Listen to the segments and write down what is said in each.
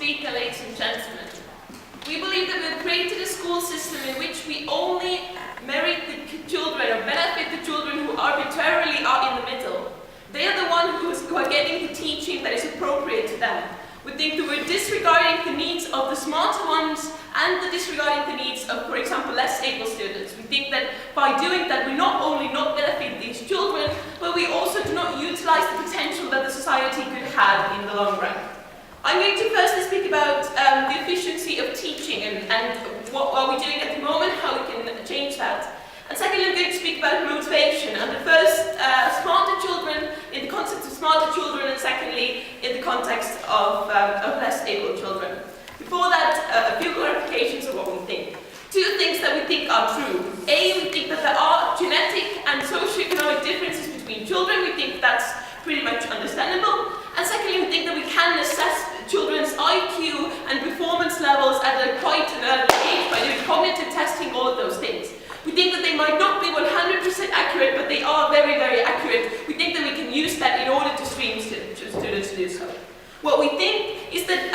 speaker, ladies and gentlemen. We believe that we've created a school system in which we only merit the children or benefit the children who arbitrarily are in the middle. They are the ones who are getting the teaching that is appropriate to them. We think that we're disregarding the needs of the smarter ones and disregarding the needs of, for example, less able students. We think that by doing that, we not only not benefit these children, but we also do not utilize the potential that the society could have in the long run. I'm going to firstly speak about the efficiency of teaching and what are we doing at the moment, how we can change that. And secondly, I'm going to speak about motivation, and the first, smarter children, in the context of smarter children, and secondly, in the context of less able children. Before that, a few clarifications of what we think. Two things that we think are true. A, we think that there are genetic and socioeconomic differences between children. We think that's pretty much understandable. And secondly, we think that we can assess children's IQ and performance levels at quite an early age by doing cognitive testing, all of those things. We think that they might not be 100% accurate, but they are very, very accurate. We think that we can use that in order to screen students to do so. What we think is that,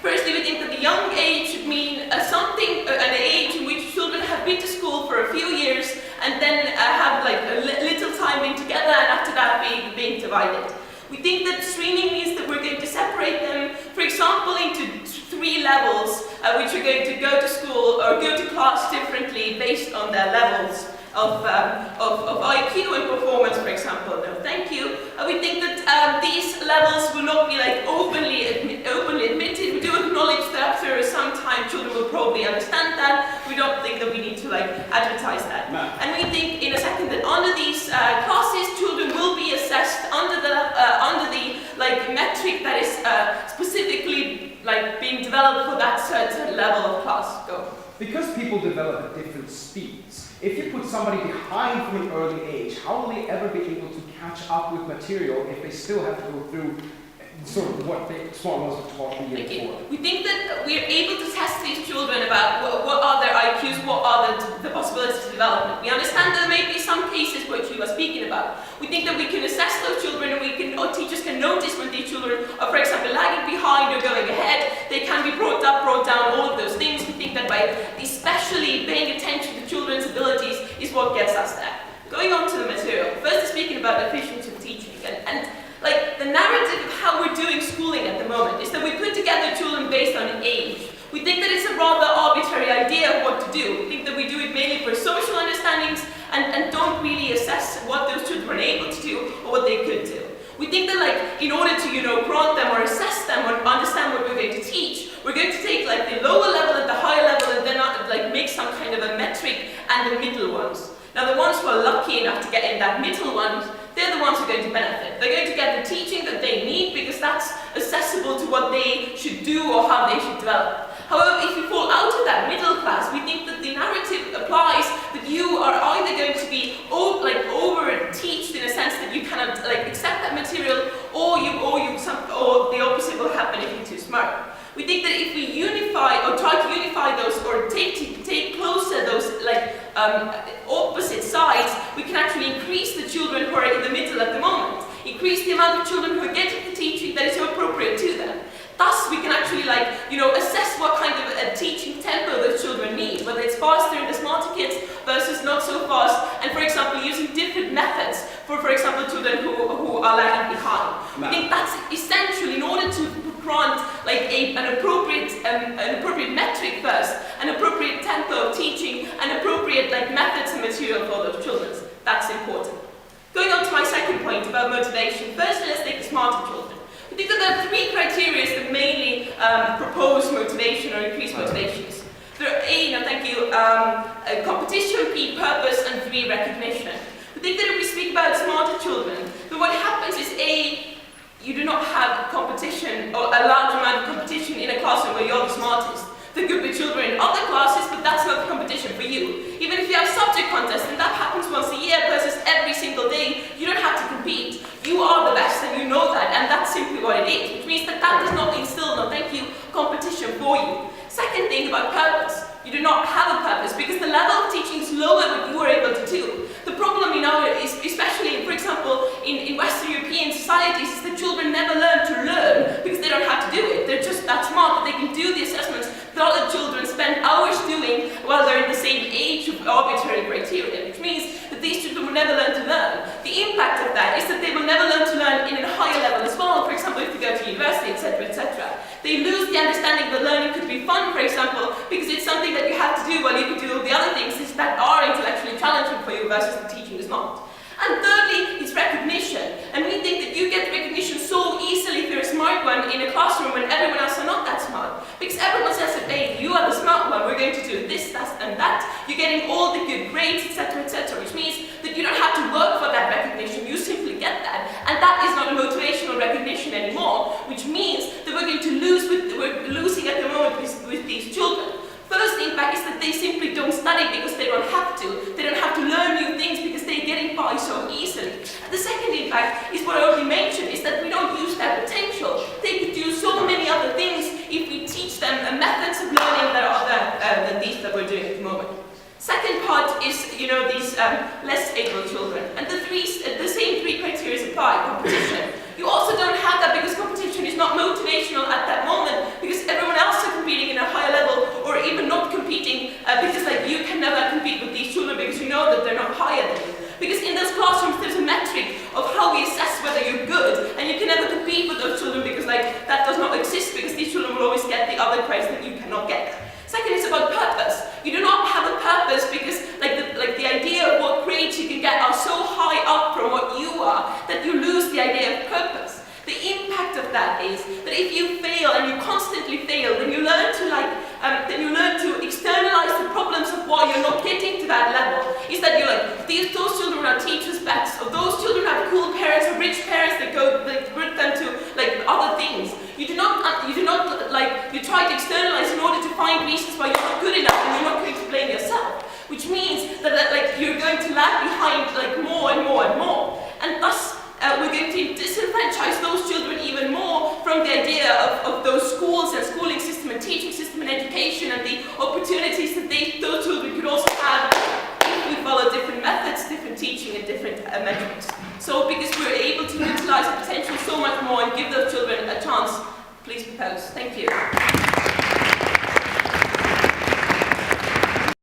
firstly, we think that the young age should mean an age in which children have been to school for a few years and then have like a little time being together, and after that being divided. We think that streaming means that we're going to separate them, for example, into 3 levels, which are going to go to school or go to class differently based on their levels of IQ and performance, for example. No, thank you. We think that these levels will not be like openly admitted. We do acknowledge that after some time children will probably understand that. We don't think that we need to like advertise that. No. And we think in a second that under these classes, children will be assessed under the like metric that is specifically like being developed for that certain level of class. Go. Because people develop at different speeds, if you put somebody behind from an early age, how will they ever be able to catch up with material if they still have to go through sort of what the smart ones were taught the year before? We think that we're able to test these children about what are their IQs, what are the possibilities of development. We understand there may be some cases which you are speaking about. We think that we can assess those children, and or teachers can notice when these children are, for example, lagging behind or going ahead. They can be brought up, brought down, all of those things. We think that by especially paying attention to children's abilities is what gets us there. Going on to the material. First, speaking about efficiency of teaching, and like the narrative of how we're doing schooling at the moment is that we put together children based on age. We think that it's a rather arbitrary idea of what to do. We think that we do it mainly for social understandings and don't really assess what those children are able to do or what they could do. We think that like in order to grant them or assess them or understand what we're going to teach, we're going to take like the lower level and the higher level and then like make some kind of a metric and the middle ones. Now the ones who are lucky enough to get in that middle one, they're the ones who are going to benefit. They're going to get the teaching that they need because that's accessible to what they should do or how they should develop. However, if you fall out of that middle class, we think that the narrative applies that you are either going to be over-teached in a sense that you cannot like accept that material, or the opposite will happen if you're too smart. We think that if we unify or try to unify those or take closer those opposite sides, we can actually increase the children who are in the middle at the moment. Increase the amount of children who are getting the teaching that is so appropriate to them. Thus, we can actually assess what kind of a teaching tempo those children need, whether it's faster in the smarter kids versus not so fast, and for example, using different methods for example, children who are lagging behind. No. I think that's essential in order to grant like an appropriate metric first, an appropriate tempo of teaching, and appropriate methods and material for those children. That's important. Going on to my second point about motivation. First, let's take the smarter children. We think that there are 3 criteria that mainly propose motivation or increase motivations. There are competition, P, purpose, and 3, recognition. We think that if we speak about smarter children, then what happens is you do not have competition or a large amount of competition in a classroom where you're the smartest. There could be children in other classes, but that's not the competition for you. Even if you have subject contests, and that happens once a year versus every single day, you don't have to compete. You are the best, and you know that, and that's simply what it is, which means that does not instill, competition for you. Second thing about purpose. You do not have a purpose because the level of teaching is lower than you are able to do. The problem is, especially, for example, in Western European societies, is that children never learn to learn because they don't have to do it. They're just that smart. understanding that learning could be fun, for example, because it's something that you have to do while you can do all the other things that are intellectually challenging for you versus the teaching is not. And thirdly, it's recognition. And we think that you get recognition so easily if you're a smart one in a classroom when everyone else are not that smart. Because everyone says that, hey, you are the smart one, we're going to do this, that, and that. You're getting all the good grades, etc., which means that you don't have to work for that recognition, you simply get that. And that is not a motivational recognition anymore, which means that we're losing at the moment with these children. First impact is that they simply don't study because they don't have to. They don't have to learn new things because they're getting by so easily. And the second impact is what I already mentioned, is that we don't use their potential. They could do so many other things if we teach them methods of learning that are other than these that we're doing at the moment. Second part is, these less able children. And the same three criteria apply. Competition. You also don't have that because competition is not motivational at that moment because everyone else are competing in a higher level or even not competing because you can never compete with these children because you know that they're not higher than you. Because in those classrooms there's a metric of how we assess whether you're good and you can never compete with those children because that does not exist because these children will always get the other grades that you cannot get. Second is about purpose. You do not have a purpose because the idea of what grades you can get are so high up from what you are that you lose the idea of purpose. The impact of that is that if you fail and you constantly fail, then you learn to externalize the problems of why you're not getting to that level. Is that those children are teachers' pets, or those children have cool parents or rich parents that put them to other things. You try to externalize in order to find reasons why you're not good enough and you're not going to blame yourself. Which means that you're going to lag behind more and more and more. And thus, we're going to disenfranchise those children even more from the idea of those schools and schooling system and teaching system and education and the opportunities that those children could also have if we follow different methods, different teaching and different metrics. So because we're able to utilize the potential so much more and give those children a chance, please propose. Thank you.